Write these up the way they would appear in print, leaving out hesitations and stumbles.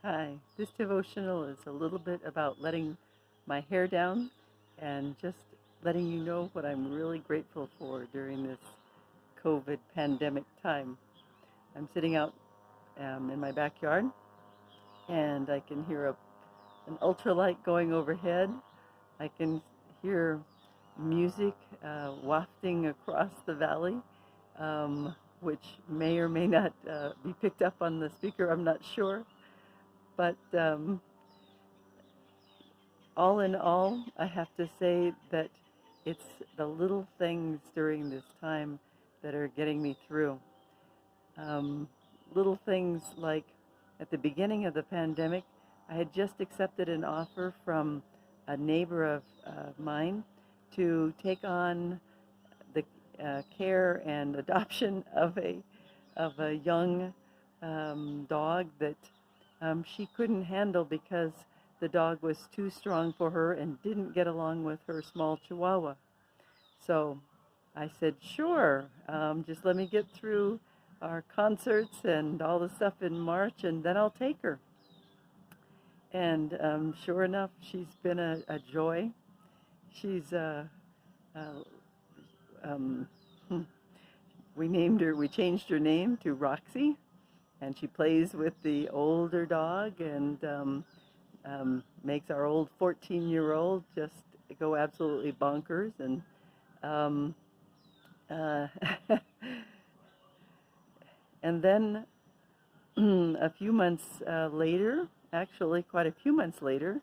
Hi, this devotional is a little bit about letting my hair down and just letting you know what I'm really grateful for during this COVID pandemic time. I'm sitting out in my backyard and I can hear an ultralight going overhead. I can hear music wafting across the valley, which may or may not be picked up on the speaker, I'm not sure. But all in all, I have to say that it's the little things during this time that are getting me through. Um, Little things like at the beginning of the pandemic, I had just accepted an offer from a neighbor of mine to take on the care and adoption of a young dog that she couldn't handle because the dog was too strong for her and didn't get along with her small chihuahua. So I said, sure, just let me get through our concerts and all the stuff in March, and then I'll take her. And sure enough, she's been a joy. She's uh, um, we changed her name to Roxy, and she plays with the older dog and makes our old 14-year-old just go absolutely bonkers. And um, uh, and then a few months later, actually quite a few months later,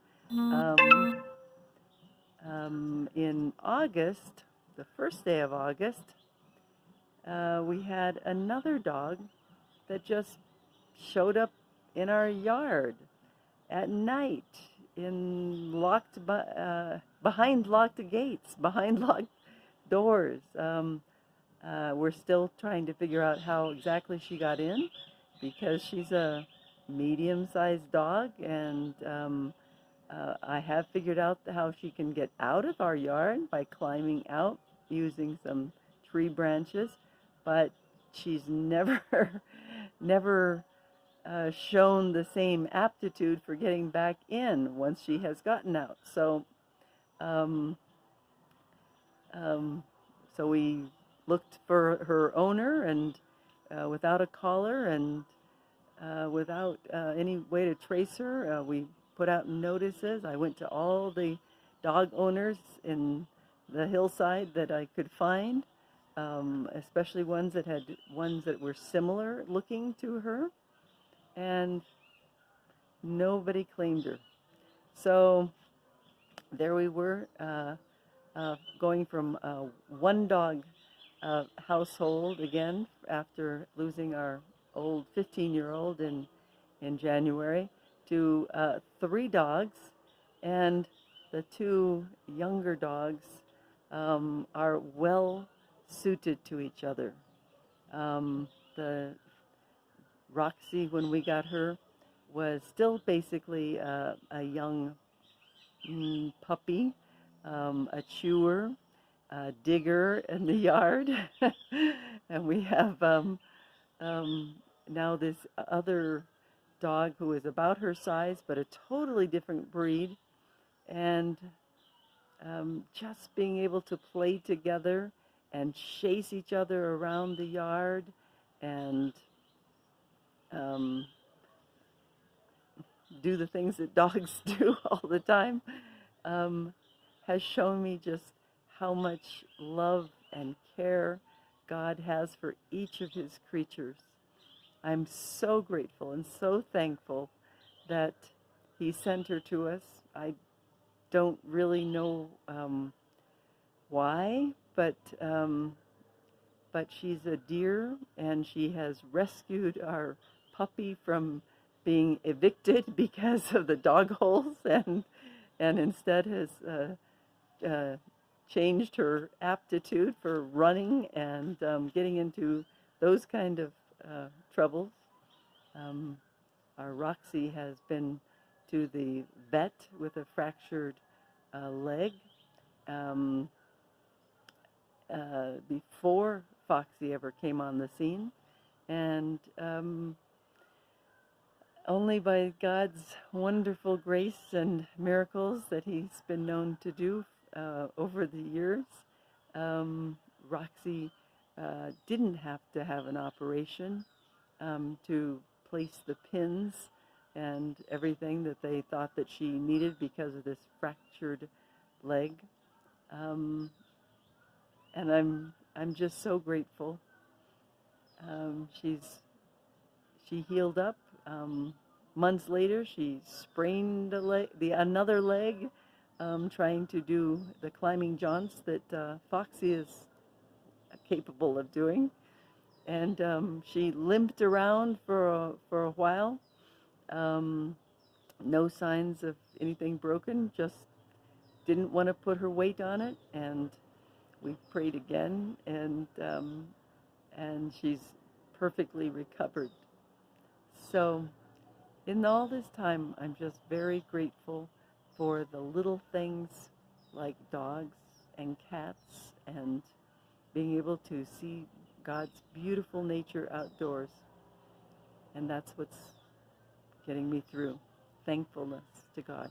in August, the first day of August, we had another dog that just showed up in our yard at night in behind locked gates, behind locked doors. We're still trying to figure out how exactly she got in because she's a medium-sized dog, and I have figured out how she can get out of our yard by climbing out using some tree branches, but she's never, never shown the same aptitude for getting back in once she has gotten out. Um, um, so we looked for her owner, and without a collar and without any way to trace her, we put out notices. I went to all the dog owners in the hillside that I could find, especially ones that were similar looking to her, and nobody claimed her. So there we were, going from one dog household again after losing our old 15-year-old in January to three dogs, and the two younger dogs are well suited to each other. The Roxy, when we got her, was still basically a young puppy, a chewer, a digger in the yard, and we have now this other dog who is about her size but a totally different breed, and just being able to play together and chase each other around the yard and um, do the things that dogs do all the time, um, has shown me just how much love and care God has for each of his creatures. I'm so grateful and so thankful that he sent her to us. I don't really know why, but she's a dear, and she has rescued our puppy from being evicted because of the dog holes, and instead has uh, changed her aptitude for running and getting into those kind of troubles. Um, our Roxy has been to the vet with a fractured leg um, before Foxy ever came on the scene, and Only by God's wonderful grace and miracles that He's been known to do over the years. Um, Roxy didn't have to have an operation to place the pins and everything that they thought that she needed because of this fractured leg. Um, and I'm just so grateful. Um, she's she healed up. Months later, she sprained another leg, trying to do the climbing jaunts that Foxy is capable of doing. And she limped around for a while. Um, no signs of anything broken, just didn't want to put her weight on it. And we prayed again, and she's perfectly recovered. So in all this time, I'm just very grateful for the little things like dogs and cats and being able to see God's beautiful nature outdoors. And that's what's getting me through. Thankfulness to God.